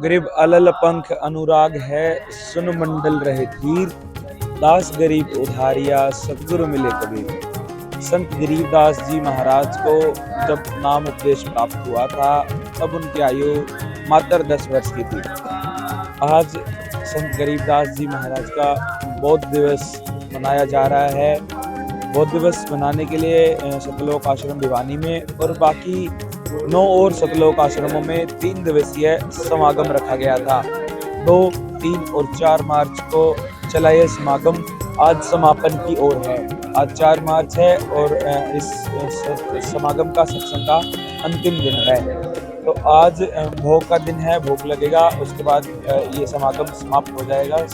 गरीब अलल पंख अनुराग है, सुन मंडल रहे धीर, दास गरीब उधारिया सतगुरु मिले कबीर। संत गरीबदास जी महाराज को जब नाम उपदेश प्राप्त हुआ था तब उनकी आयु मात्र 10 वर्ष की थी। आज संत गरीबदास जी महाराज का बौद्ध दिवस मनाया जा रहा है। बौद्ध दिवस मनाने के लिए सतलोक आश्रम भिवानी में और बाकी 9 और सतलोक आश्रमों में 3 दिवसीय समागम रखा गया था। 2, 3 और 4 मार्च को चला यह समागम आज समापन की ओर है। आज 4 मार्च है और इस समागम का सत्संग का अंतिम दिन है। तो आज भोग का दिन है, भोग लगेगा, उसके बाद ये समागम समाप्त हो जाएगा,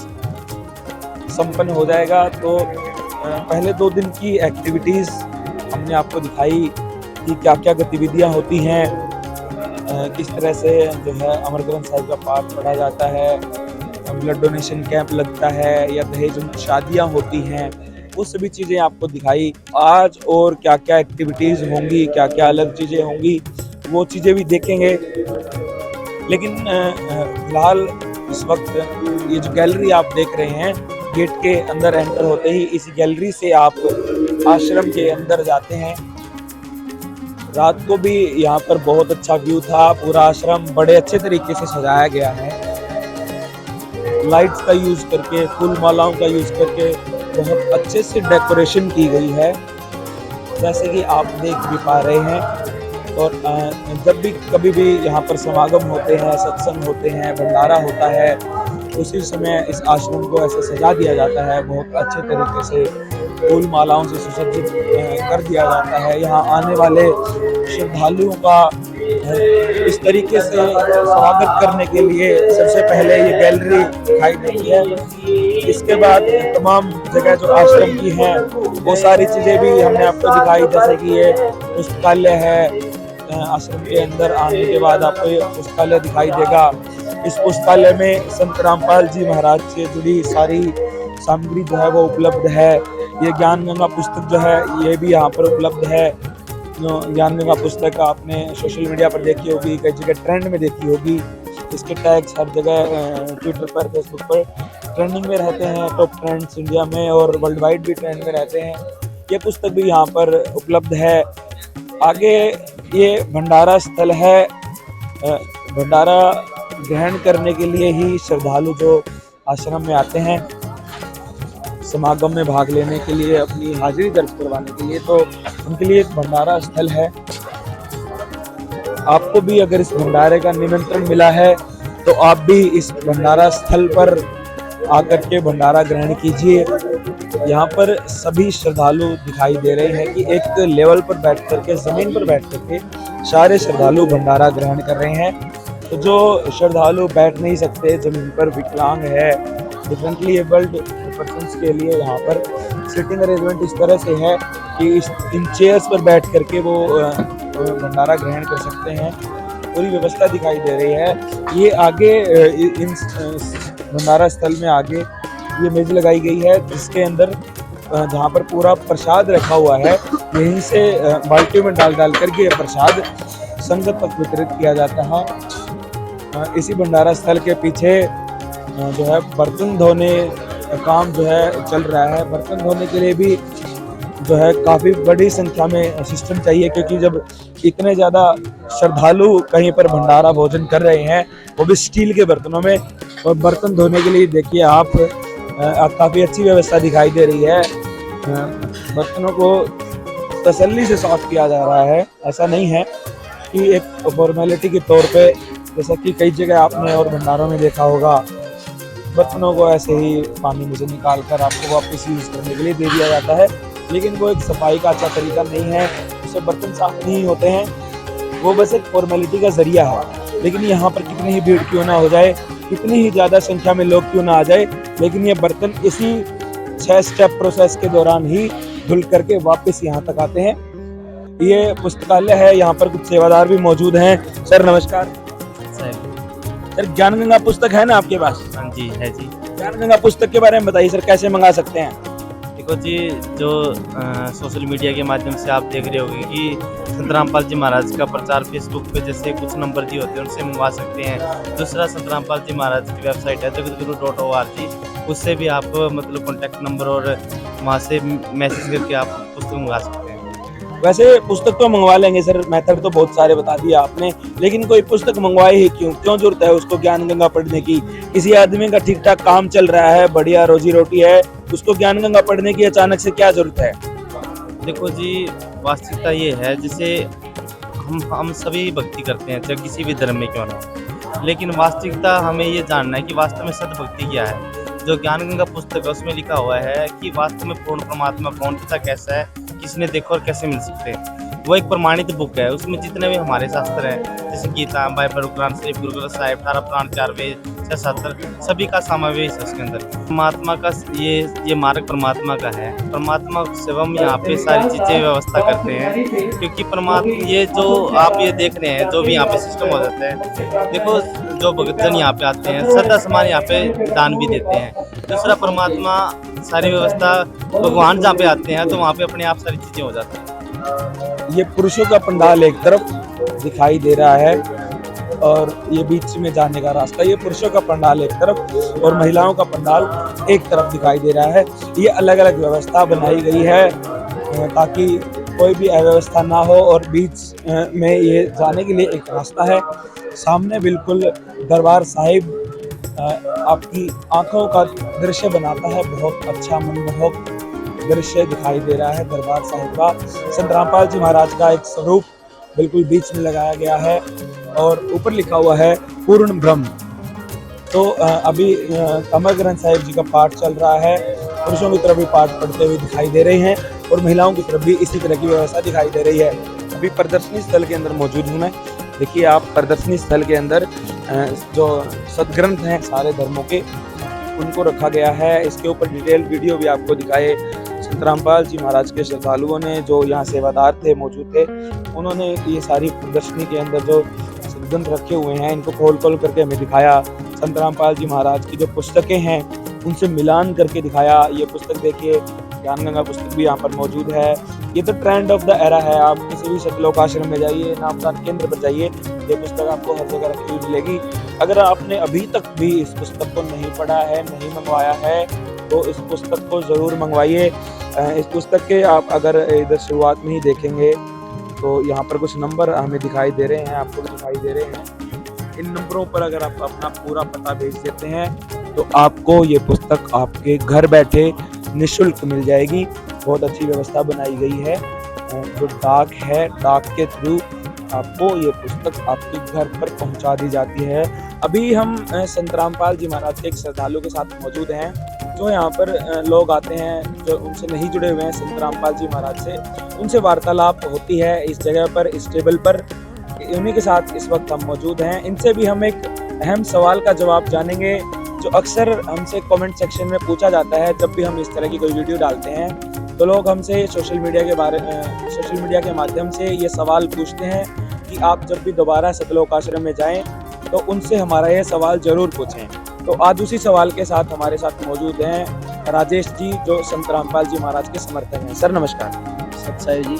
संपन्न हो जाएगा। तो पहले 2 दिन की एक्टिविटीज़ हमने आपको दिखाई कि क्या क्या गतिविधियां होती हैं, किस तरह से जो है अमर ग्रंथ साहिब का पाठ पढ़ा जाता है, ब्लड डोनेशन कैंप लगता है या दहेज शादियां होती हैं, वो सभी चीज़ें आपको दिखाई। आज और क्या क्या एक्टिविटीज़ होंगी, क्या क्या अलग चीज़ें होंगी, वो चीज़ें भी देखेंगे। लेकिन फिलहाल इस वक्त ये जो गैलरी आप देख रहे हैं, गेट के अंदर एंटर होते ही इस गैलरी से आप आश्रम के अंदर जाते हैं। रात को भी यहाँ पर बहुत अच्छा व्यू था। पूरा आश्रम बड़े अच्छे तरीके से सजाया गया है, लाइट्स का यूज करके, फूल मालाओं का यूज करके बहुत अच्छे से डेकोरेशन की गई है, जैसे कि आप देख भी पा रहे हैं। और जब भी कभी भी यहाँ पर समागम होते हैं, सत्संग होते हैं, भंडारा होता है, उसी समय इस आश्रम को ऐसे सजा दिया जाता है, बहुत अच्छे तरीके से फूल मालाओं से सुसज्जित कर दिया जाता है। यहाँ आने वाले श्रद्धालुओं का इस तरीके से स्वागत करने के लिए सबसे पहले ये गैलरी दिखाई देती है। इसके बाद तमाम जगह जो आश्रम की हैं वो सारी चीज़ें भी हमने आपको दिखाई, जैसे कि ये पुस्तकालय है। आश्रम के अंदर आने के बाद आपको ये पुस्तकालय दिखाई देगा। इस पुस्तकालय में संत रामपाल जी महाराज से जुड़ी सारी सामग्री जो है वो उपलब्ध है। ये ज्ञान गंगा पुस्तक जो है ये भी यहाँ पर उपलब्ध है। ज्ञान गंगा पुस्तक आपने सोशल मीडिया पर देखी होगी, कई जगह ट्रेंड में देखी होगी। इसके टैग्स हर जगह ट्विटर पर, फेसबुक पर ट्रेंडिंग में रहते हैं, टॉप ट्रेंड्स इंडिया में और वर्ल्ड वाइड भी ट्रेंड में रहते हैं। ये पुस्तक भी यहाँ पर उपलब्ध है। आगे ये भंडारा स्थल है। भंडारा ग्रहण करने के लिए ही श्रद्धालु जो आश्रम में आते हैं, समागम में भाग लेने के लिए, अपनी हाजिरी दर्ज करवाने के लिए, तो उनके लिए एक भंडारा स्थल है। आपको भी अगर इस भंडारे का निमंत्रण मिला है तो आप भी इस भंडारा स्थल पर आकर के भंडारा ग्रहण कीजिए। यहाँ पर सभी श्रद्धालु दिखाई दे रहे हैं कि एक लेवल पर बैठ करके, जमीन पर बैठ करके सारे श्रद्धालु भंडारा ग्रहण कर रहे हैं। तो जो श्रद्धालु बैठ नहीं सकते, जमीन पर, विकलांग है, डिफरेंटली एबल्ड पर्सन्स के लिए यहाँ पर सिटिंग अरेंजमेंट इस तरह से है कि इन चेयर्स पर बैठ करके वो भंडारा ग्रहण कर सकते हैं। पूरी व्यवस्था दिखाई दे रही है। ये आगे इन भंडारा स्थल में आगे ये मेज लगाई गई है, जिसके अंदर जहाँ पर पूरा प्रसाद रखा हुआ है, यहीं से बाल्टियों में डाल करके ये प्रसाद संगत तक वितरित किया जाता है। इसी भंडारा स्थल के पीछे जो है बर्तन धोने का काम जो है चल रहा है। बर्तन धोने के लिए भी जो है काफ़ी बड़ी संख्या में सिस्टम चाहिए, क्योंकि जब इतने ज़्यादा श्रद्धालु कहीं पर भंडारा भोजन कर रहे हैं, वो भी स्टील के बर्तनों में, और बर्तन धोने के लिए देखिए आप काफ़ी अच्छी व्यवस्था दिखाई दे रही है। बर्तनों को तसल्ली से साफ किया जा रहा है। ऐसा नहीं है कि एक फॉर्मेलिटी के तौर पे, जैसा कि कई जगह आपने और भंडारों में देखा होगा, बर्तनों को ऐसे ही पानी में से निकाल कर आपको वापस यूज़ करने के लिए दे दिया जाता है। लेकिन वो एक सफाई का अच्छा तरीका नहीं है, उससे बर्तन साफ नहीं होते हैं, वो बस एक फॉर्मेलिटी का जरिया है। लेकिन यहाँ पर कितनी ही भीड़ क्यों ना हो जाए, कितनी ही ज़्यादा संख्या में लोग क्यों ना आ जाए, लेकिन ये बर्तन इसी 6 स्टेप प्रोसेस के दौरान ही धुल करके वापस यहाँ तक आते हैं। ये पुस्तकालय है, यहाँ पर कुछ सेवादार भी मौजूद हैं। सर नमस्कार। सर ज्ञान गंगा पुस्तक है ना आपके पास? हाँ जी है जी। ज्ञान गंगा पुस्तक के बारे में बताइए सर, कैसे मंगा सकते हैं? देखो जी, जो सोशल मीडिया के माध्यम से आप देख रहे होंगे कि संत रामपाल जी महाराज का प्रचार फेसबुक पे जैसे कुछ नंबर दिए होते हैं उनसे मंगवा सकते हैं। दूसरा संत रामपाल जी महाराज की वेबसाइट है जगतगुरु.org, उससे भी आप मतलब कॉन्टैक्ट नंबर और वहाँ से मैसेज करके आप पुस्तक मंगवा सकते हैं। वैसे पुस्तक तो मंगवा लेंगे सर, मेथड तो बहुत सारे बता दिए आपने, लेकिन कोई पुस्तक मंगवाए ही क्यों जरूरत है उसको ज्ञान गंगा पढ़ने की? किसी आदमी का ठीक ठाक काम चल रहा है, बढ़िया रोजी रोटी है, उसको ज्ञान गंगा पढ़ने की अचानक से क्या जरूरत है? देखो जी, वास्तविकता ये है, जैसे हम सभी भक्ति करते हैं चाहे किसी भी धर्म में क्यों ना हो, लेकिन वास्तविकता हमें ये जानना है कि वास्तव में सत भक्ति क्या है। जो ज्ञान गंगा पुस्तक है उसमें लिखा हुआ है कि वास्तव में पूर्ण परमात्मा कौन तथा कैसा है, किसने देखो और कैसे मिल सकते हैं। वो एक प्रमाणित बुक है, उसमें जितने भी हमारे शास्त्र हैं जैसे गीता, बाइबल, कुरान शरीफ, गुरु ग्रंथ साहिब, 18 पुराण, 4 वेद, 6 शास्त्र, सभी का समावेश है उसके अंदर। परमात्मा का ये मार्ग परमात्मा का है। परमात्मा से हम यहाँ पे सारी चीज़ें व्यवस्था करते हैं, क्योंकि परमात्मा ये जो आप ये देख रहे हैं जो भी यहाँ पे सिस्टम हो जाता है, देखो जो भक्तजन यहाँ पे आते हैं सदा समान यहाँ पे दान भी देते हैं। दूसरा, परमात्मा सारी व्यवस्था, भगवान जहाँ पे आते हैं तो वहाँ पे अपने आप सारी चीज़ें हो जाती हैं। ये पुरुषों का पंडाल एक तरफ दिखाई दे रहा है और ये बीच में जाने का रास्ता, ये पुरुषों का पंडाल एक तरफ और महिलाओं का पंडाल एक तरफ दिखाई दे रहा है। ये अलग अलग व्यवस्था बनाई गई है ताकि कोई भी अव्यवस्था ना हो, और बीच में ये जाने के लिए एक रास्ता है। सामने बिल्कुल दरबार साहिब आपकी आंखों का दृश्य बनाता है, बहुत अच्छा मनमोहक दृश्य दिखाई दे रहा है दरबार साहिब का। संत रामपाल जी महाराज का एक स्वरूप बिल्कुल बीच में लगाया गया है और ऊपर लिखा हुआ है पूर्ण ब्रह्म। तो अभी अमर ग्रंथ साहिब जी का पाठ चल रहा है, पुरुषों की तरफ भी पाठ पढ़ते हुए दिखाई दे रहे हैं और महिलाओं की तरफ भी इसी तरह की व्यवस्था दिखाई दे रही है। अभी प्रदर्शनी स्थल के अंदर मौजूद हूँ मैं। देखिए आप, प्रदर्शनी स्थल के अंदर जो सदग्रंथ हैं सारे धर्मों के, उनको रखा गया है। इसके ऊपर डिटेल वीडियो भी आपको दिखाए। संत रामपाल जी महाराज के श्रद्धालुओं ने, जो यहाँ सेवादार थे, मौजूद थे, उन्होंने ये सारी प्रदर्शनी के अंदर जो सदग्रंथ रखे हुए हैं इनको खोल करके हमें दिखाया। संत रामपाल जी महाराज की जो पुस्तकें हैं उनसे मिलान करके दिखाया। ये पुस्तक देखिए, ज्ञान गंगा पुस्तक भी यहाँ पर मौजूद है। ये तो ट्रेंड ऑफ द एरा है। आप किसी भी सतलोक आश्रम में जाइए, नामदान केंद्र पर जाइए, ये पुस्तक आपको हर जगह रखी हुई मिलेगी। अगर आपने अभी तक भी इस पुस्तक को नहीं पढ़ा है, नहीं मंगवाया है, तो इस पुस्तक को ज़रूर मंगवाइए। इस पुस्तक के आप अगर इधर शुरुआत में ही देखेंगे तो यहाँ पर कुछ नंबर हमें दिखाई दे रहे हैं, आपको भी दिखाई दे रहे हैं। इन नंबरों पर अगर आप अपना पूरा पता भेज देते हैं तो आपको ये पुस्तक आपके घर बैठे निःशुल्क मिल जाएगी। बहुत अच्छी व्यवस्था बनाई गई है। जो डाक है, डाक के थ्रू आपको ये पुस्तक आपके घर पर पहुंचा दी जाती है। अभी हम संत रामपाल जी महाराज के एक श्रद्धालु के साथ मौजूद हैं। जो यहाँ पर लोग आते हैं जो उनसे नहीं जुड़े हुए हैं संत रामपाल जी महाराज से, उनसे वार्तालाप होती है इस जगह पर, इस टेबल पर। उन्हीं के साथ इस वक्त हम मौजूद हैं। इनसे भी हम एक अहम सवाल का जवाब जानेंगे जो अक्सर हमसे कमेंट सेक्शन में पूछा जाता है। जब भी हम इस तरह की कोई वीडियो डालते हैं तो लोग हमसे सोशल मीडिया के माध्यम से ये सवाल पूछते हैं कि आप जब भी दोबारा सतलोक आश्रम में जाएं तो उनसे हमारा ये सवाल जरूर पूछें। तो आज उसी सवाल के साथ हमारे साथ मौजूद हैं राजेश जी, जो संत रामपाल जी महाराज के समर्थक हैं। सर नमस्कार। सत्साई जी।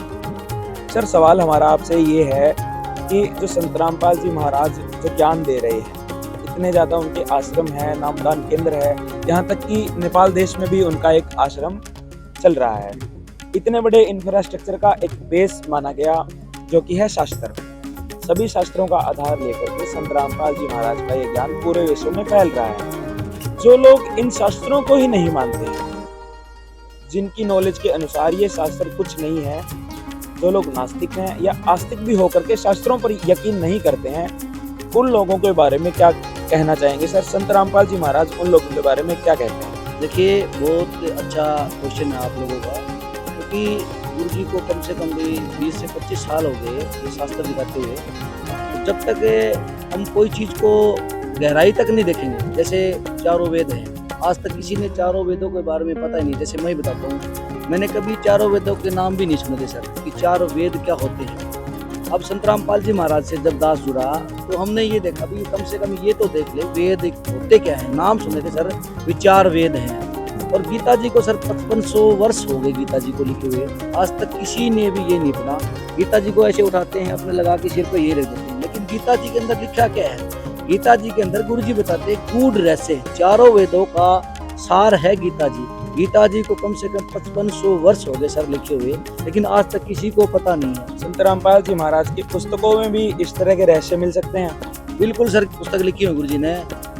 सर, सवाल हमारा आपसे ये है कि जो संत रामपाल जी महाराज जो ज्ञान दे रहे हैं, इतने ज़्यादा उनके आश्रम हैं, नामदान केंद्र है, यहाँ तक कि नेपाल देश में भी उनका एक आश्रम चल रहा है। इतने बड़े इंफ्रास्ट्रक्चर का एक बेस माना गया जो कि है शास्त्र। सभी शास्त्रों का आधार लेकर के संत रामपाल जी महाराज का ये ज्ञान पूरे विश्व में फैल रहा है। जो लोग इन शास्त्रों को ही नहीं मानते हैं, जिनकी नॉलेज के अनुसार ये शास्त्र कुछ नहीं है, जो लोग नास्तिक हैं या आस्तिक भी होकर के शास्त्रों पर यकीन नहीं करते हैं, उन लोगों के बारे में क्या कहना चाहेंगे सर? संत रामपाल जी महाराज उन लोगों के बारे में क्या कहते हैं? देखिए, बहुत अच्छा क्वेश्चन है आप लोगों का, क्योंकि गुरु जी को कम से कम भी 20 से 25 साल हो गए ये शास्त्र दिखाते हुए। तो जब तक हम कोई चीज़ को गहराई तक नहीं देखेंगे, जैसे चारों वेद हैं, आज तक किसी ने चारों वेदों के बारे में पता ही नहीं। जैसे मैं ही बताता हूँ, मैंने कभी चारों वेदों के नाम भी नहीं सुने थे सर, कि चार वेद क्या होते हैं। अब संत रामपाल जी महाराज से जब दास जुड़ा तो हमने ये देखा भी कम से कम ये तो देख ले वेद होते क्या है। नाम सुने थे सर, विचार वेद हैं, और गीता जी को सर 5500 वर्ष हो गए गीता जी को लिखे हुए, आज तक किसी ने भी ये नहीं पढ़ा। गीता जी को ऐसे उठाते हैं अपने लगा के सिर पे ये रख देते हैं, लेकिन गीता जी के अंदर लिखा क्या है? गीता जी के अंदर गुरु जी बताते हैं गूढ़ रहस्य, चारों वेदों का सार है गीता जी। गीता जी को कम से कम 5500 वर्ष हो गए सर लिखे हुए, लेकिन आज तक किसी को पता नहीं है। संत रामपाल जी महाराज की पुस्तकों में भी इस तरह के रहस्य मिल सकते हैं। बिल्कुल सर, पुस्तक लिखी हुई गुरु जी ने,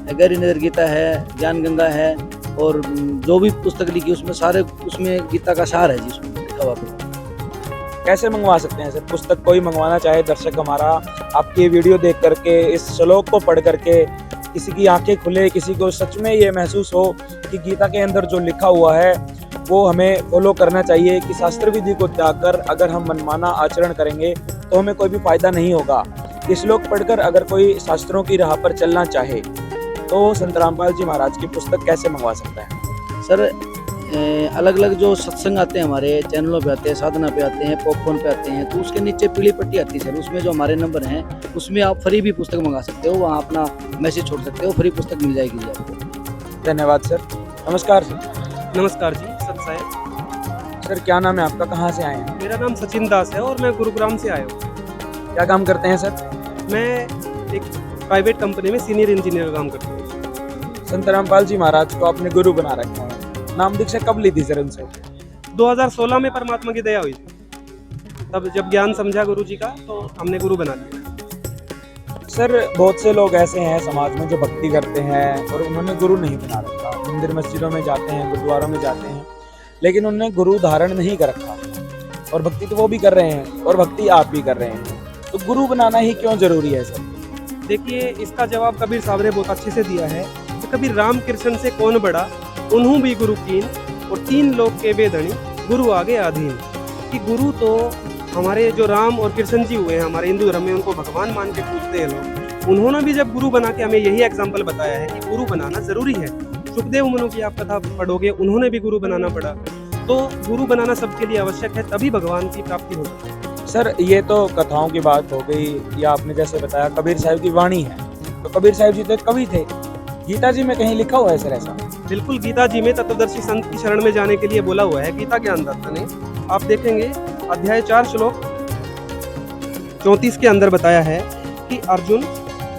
गहरी नजर गीता है, ज्ञान गंगा है, और जो भी पुस्तक लिखी उसमें सारे, उसमें गीता का सार है जी उसमें लिखा हुआ। कैसे मंगवा सकते हैं सर पुस्तक? कोई मंगवाना चाहे दर्शक हमारा, आपकी वीडियो देख करके, इस श्लोक को पढ़ करके किसी की आंखें खुले, किसी को सच में ये महसूस हो कि गीता के अंदर जो लिखा हुआ है वो हमें फॉलो करना चाहिए, कि शास्त्र विधि को त्याग कर अगर हम मनमाना आचरण करेंगे तो हमें कोई भी फायदा नहीं होगा। ये श्लोक पढ़कर अगर कोई शास्त्रों की राह पर चलना चाहे तो संत रामपाल जी महाराज की पुस्तक कैसे मंगवा सकता है? सर अलग अलग जो सत्संग आते हैं हमारे चैनलों पे आते हैं, साधना पे आते हैं, पॉपकॉर्न पे आते हैं, तो उसके नीचे पीली पट्टी आती है सर, उसमें जो हमारे नंबर हैं उसमें आप फ्री भी पुस्तक मंगा सकते हो, वहाँ अपना मैसेज छोड़ सकते हो, फ्री पुस्तक मिल जाएगी जी आपको। धन्यवाद सर। नमस्कार सर। नमस्कार जी, सत साहेब। सर क्या नाम है आपका, कहाँ से आए हैं? मेरा नाम सचिन दास है और मैं गुरुग्राम से आया हूँ। क्या काम करते हैं सर? मैं एक प्राइवेट कंपनी में सीनियर इंजीनियर काम करता हूँ। संत रामपाल जी महाराज को आपने गुरु बना रखा है, नाम दीक्षा कब ली थी सर उनसे? 2016 में परमात्मा की दया हुई थी, तब जब ज्ञान समझा गुरु जी का तो हमने गुरु बना लिया। सर बहुत से लोग ऐसे हैं समाज में जो भक्ति करते हैं और उन्होंने गुरु नहीं बना रखा, मंदिर मस्जिदों में जाते हैं, गुरुद्वारों में जाते हैं, लेकिन उन्होंने गुरु धारण नहीं कर रखा, और भक्ति तो वो भी कर रहे हैं और भक्ति आप भी कर रहे हैं, तो गुरु बनाना ही क्यों जरूरी है सर? देखिए, इसका जवाब कबीर साहब ने बहुत अच्छे से दिया है कि कबीर राम कृष्ण से कौन बड़ा, उन्हों भी गुरु कीन, और 3 लोग के बेधनी गुरु आगे आधीन। कि गुरु तो हमारे जो राम और कृष्ण जी हुए हैं हमारे हिंदू धर्म में, उनको भगवान मान के पूजते हैं लोग, उन्होंने भी जब गुरु बना के हमें यही एग्जाम्पल बताया है कि गुरु बनाना जरूरी है। सुखदेव मुनि की आप कथा पढ़ोगे, उन्होंने भी गुरु बनाना पड़ा, तो गुरु बनाना सबके लिए आवश्यक है, तभी भगवान की प्राप्ति होगी। सर ये तो कथाओं की बात हो गई, या आपने जैसे बताया कबीर साहब की वाणी है, तो कबीर साहब जी तो एक कवि थे, गीता जी में कहीं लिखा हुआ है सर ऐसा? बिल्कुल, गीता जी में तत्वदर्शी संत की शरण में जाने के लिए बोला हुआ है गीता ज्ञानदाता ने। आप देखेंगे अध्याय 4 श्लोक 34 के अंदर बताया है कि अर्जुन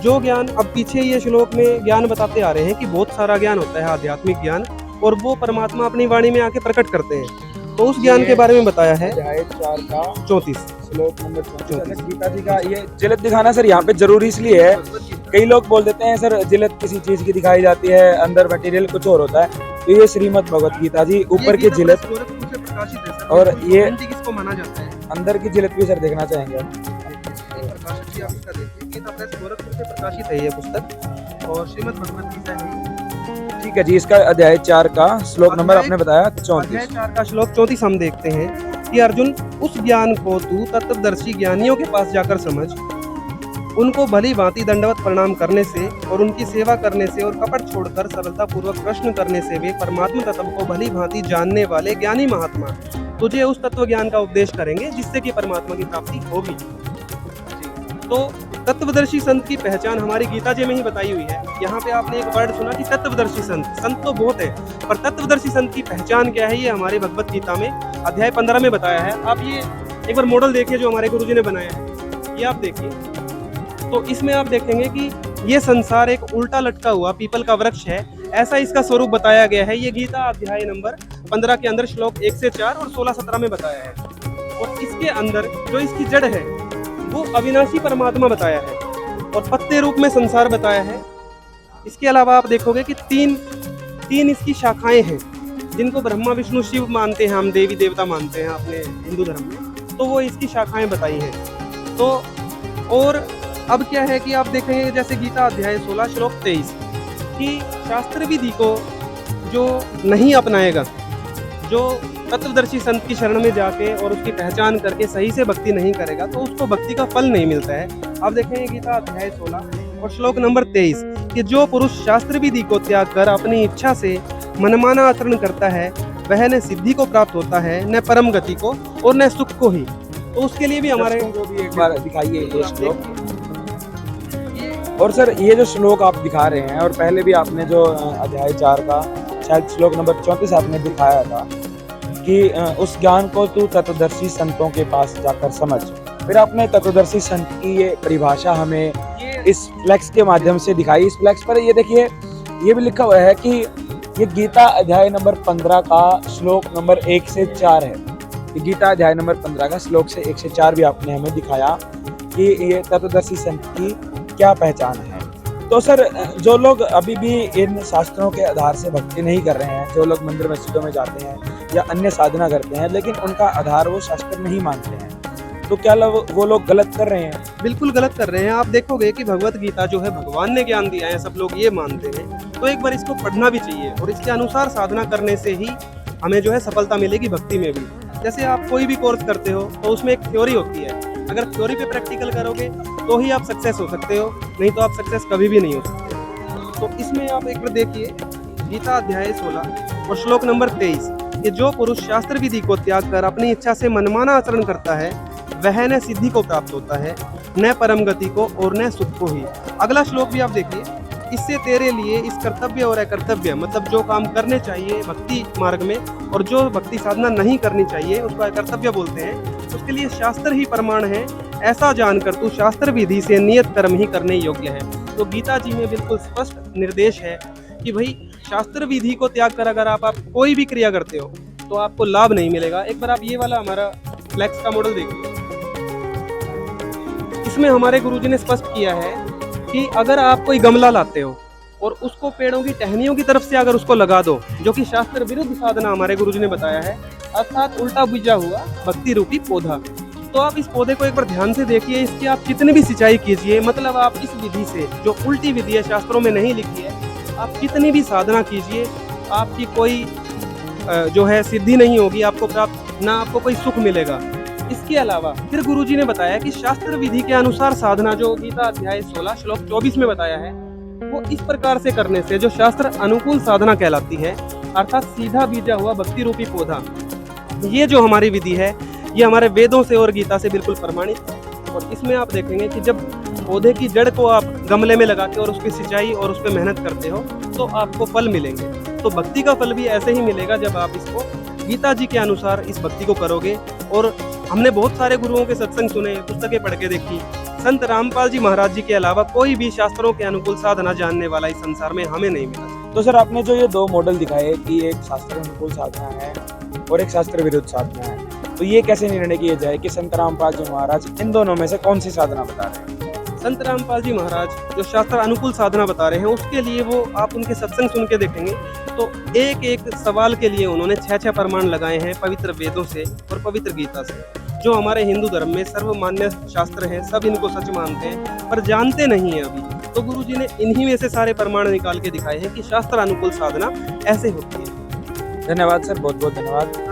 जो ज्ञान, अब पीछे ये श्लोक में ज्ञान बताते आ रहे हैं कि बहुत सारा ज्ञान होता है आध्यात्मिक ज्ञान, और वो परमात्मा अपनी वाणी में आके प्रकट करते हैं, तो उस ज्ञान के बारे में बताया है अध्याय 4 का 34 श्लोक नंबर 34 गीता जी का। ये जिलत दिखाना सर यहाँ पे जरूरी इसलिए है, कई लोग बोल देते हैं सर जिलत किसी चीज की दिखाई जाती है, अंदर मटेरियल कुछ और होता है, तो ये श्रीमद् भगवत गीता जी ऊपर की जिलत, और ये किसको माना जाता है, अंदर की जिलत भी सर देखना चाहेंगे। प्रकाशित भी आप इसका देखिए, गीता प्रेस गोरखपुर से प्रकाशित है ये पुस्तक, और श्रीमद् भगवत गीता है। ठीक है जी, इसका अध्याय 4 का श्लोक नंबर आपने बताया 34। अध्याय 4 का श्लोक 34 हम देखते हैं कि अर्जुन उस ज्ञान को तू तत्वदर्शी ज्ञानियों के पास जाकर समझ, उनको भली भांति दंडवत प्रणाम करने से और उनकी सेवा करने से और कपट छोड़कर सरलता पूर्वक प्रश्न करने से वे परमात्मा तत्व को भली भांति जानने वाले ज्ञानी महात्मा तुझे उस तत्व ज्ञान का उपदेश करेंगे जिससे कि परमात्मा की प्राप्ति होगी। तो तत्वदर्शी संत की पहचान हमारी गीता जी में ही बताई हुई है। यहाँ पे आपने एक वर्ड सुना कि तत्वदर्शी संत, संत तो बहुत है, पर तत्वदर्शी संत की पहचान क्या है, ये हमारी भगवत गीता में अध्याय 15 में बताया है। आप ये एक बार मॉडल देखिए जो हमारे गुरुजी ने बनाया है, ये आप देखिए, तो इसमें आप देखेंगे कि ये संसार एक उल्टा लटका हुआ पीपल का वृक्ष है, ऐसा इसका स्वरूप बताया गया है। ये गीता अध्याय नंबर 15 के अंदर श्लोक 1 से 4 और 16-17 में बताया है, और इसके अंदर जो इसकी जड़ है वो अविनाशी परमात्मा बताया है, और पत्ते रूप में संसार बताया है। इसके अलावा आप देखोगे कि तीन इसकी शाखाएं हैं, जिनको ब्रह्मा विष्णु शिव मानते हैं, हम देवी देवता मानते हैं अपने हिंदू धर्म में, तो वो इसकी शाखाएं बताई हैं। तो और अब क्या है कि आप देखेंगे जैसे गीता अध्याय 16 श्लोक 23 कि शास्त्र विधि को जो नहीं अपनाएगा, जो तत्वदर्शी संत की शरण में जाके और उसकी पहचान करके सही से भक्ति नहीं करेगा, तो उसको भक्ति का फल नहीं मिलता है। आप देखेंगे गीता अध्याय 16 और श्लोक नंबर 23 कि जो पुरुष शास्त्र विधि को त्याग कर अपनी इच्छा से मनमाना आचरण करता है, वह न सिद्धि को प्राप्त होता है, न परम गति को, और न सुख को ही। तो उसके लिए भी हमारे को भी एक बार दिखाइए ये श्लोक। और सर ये जो श्लोक आप दिखा रहे हैं, और पहले भी आपने जो अध्याय 4 का शायद श्लोक नंबर 34 आपने दिखाया था कि उस ज्ञान को तू तत्वदर्शी संतों के पास जाकर समझ। फिर आपने तत्वदर्शी संत की ये परिभाषा हमें इस फ्लेक्स के माध्यम से दिखाई। इस फ्लेक्स पर ये देखिए, ये भी लिखा हुआ है कि ये गीता अध्याय नंबर 15 का श्लोक नंबर 1 से 4 है। ये गीता अध्याय नंबर 15 का श्लोक से 1 से 4 भी आपने हमें दिखाया कि ये तत्वदर्शी संत की क्या पहचान है। तो सर, जो लोग अभी भी इन शास्त्रों के आधार से भक्ति नहीं कर रहे हैं, जो लोग मंदिर मस्जिदों में जाते हैं या अन्य साधना करते हैं, लेकिन उनका आधार वो शास्त्र नहीं मानते हैं, तो क्या वो लोग गलत कर रहे हैं? बिल्कुल गलत कर रहे हैं। आप देखोगे कि भगवत गीता जो है भगवान ने ज्ञान दिया है, सब लोग ये मानते हैं, तो एक बार इसको पढ़ना भी चाहिए और इसके अनुसार साधना करने से ही हमें जो है सफलता मिलेगी भक्ति में भी। जैसे आप कोई भी कोर्स करते हो तो उसमें एक थ्योरी होती है, अगर थ्योरी पे प्रैक्टिकल करोगे तो ही आप सक्सेस हो सकते हो, नहीं तो आप सक्सेस कभी भी नहीं हो सकते। तो इसमें आप एक बार देखिए गीता अध्याय 16 और श्लोक नंबर 23, कि जो पुरुष शास्त्र विधि को त्याग कर अपनी इच्छा से मनमाना आचरण करता है वह न सिद्धि को प्राप्त होता है, न परम गति को और न सुख को ही। अगला श्लोक भी आप देखिए, इससे तेरे लिए इस कर्तव्य और अकर्तव्य, मतलब जो काम करने चाहिए भक्ति मार्ग में और जो भक्ति साधना नहीं करनी चाहिए उसको अकर्तव्य बोलते हैं, उसके लिए शास्त्र ही प्रमाण है। ऐसा जानकर तू शास्त्र विधि से नियत कर्म ही करने योग्य है। तो गीता जी में बिल्कुल स्पष्ट निर्देश है कि भाई शास्त्र विधि को त्याग कर अगर आप कोई भी क्रिया करते हो तो आपको लाभ नहीं मिलेगा। एक बार आप ये वाला हमारा फ्लैक्स का मॉडल देखिए, इसमें हमारे गुरुजी ने स्पष्ट किया है कि अगर आप कोई गमला लाते हो और उसको पेड़ों की टहनियों की तरफ से अगर उसको लगा दो, जो कि शास्त्र विरुद्ध साधना हमारे गुरुजी ने बताया है, अर्थात उल्टा बीजा हुआ भक्ति रूपी पौधा, तो आप इस पौधे को एक बार ध्यान से देखिए, इसकी आप कितनी भी सिंचाई कीजिए, मतलब आप इस विधि से, जो उल्टी विधि है शास्त्रों में नहीं लिखी है, आप कितनी भी साधना कीजिए आपकी कोई जो है सिद्धि नहीं होगी, आपको प्राप्त ना आपको कोई सुख मिलेगा। इसके अलावा फिर गुरुजी ने बताया कि शास्त्र विधि के अनुसार साधना, जो गीता अध्याय 16 श्लोक 24 में बताया है, वो इस प्रकार से करने से जो शास्त्र अनुकूल साधना कहलाती है, अर्थात सीधा बीजा हुआ भक्ति रूपी पौधा, ये जो हमारी विधि है ये हमारे वेदों से और गीता से बिल्कुल प्रमाणित है। और इसमें आप देखेंगे कि जब पौधे की जड़ को आप गमले में लगा के और उसकी सिंचाई और उस पर मेहनत करते हो तो आपको फल मिलेंगे। तो भक्ति का फल भी ऐसे ही मिलेगा जब आप इसको गीता जी के अनुसार इस भक्ति को करोगे। और हमने बहुत सारे गुरुओं के सत्संग सुने, पुस्तकें पढ़ के देखी, संत रामपाल जी महाराज जी के अलावा कोई भी शास्त्रों के अनुकूल साधना जानने वाला इस संसार में हमें नहीं मिला। तो सर, आपने जो ये 2 मॉडल दिखाए कि एक शास्त्र अनुकूल साधना है और एक शास्त्र विरुद्ध साधना है, तो ये कैसे निर्णय किया जाए कि संत रामपाल जी महाराज इन दोनों में से कौन सी साधना बता रहे हैं? संत रामपाल जी महाराज जो शास्त्र अनुकूल साधना बता रहे हैं, उसके लिए वो आप उनके सत्संग सुन के देखेंगे तो एक एक सवाल के लिए उन्होंने 6 प्रमाण लगाए हैं पवित्र वेदों से और पवित्र गीता से, जो हमारे हिंदू धर्म में सर्वमान्य शास्त्र हैं, सब इनको सच मानते हैं पर जानते नहीं है अभी। तो गुरुजी ने इन्हीं में से सारे प्रमाण निकाल के दिखाए हैं कि शास्त्र अनुकूल साधना ऐसे होती है। धन्यवाद सर, बहुत बहुत धन्यवाद।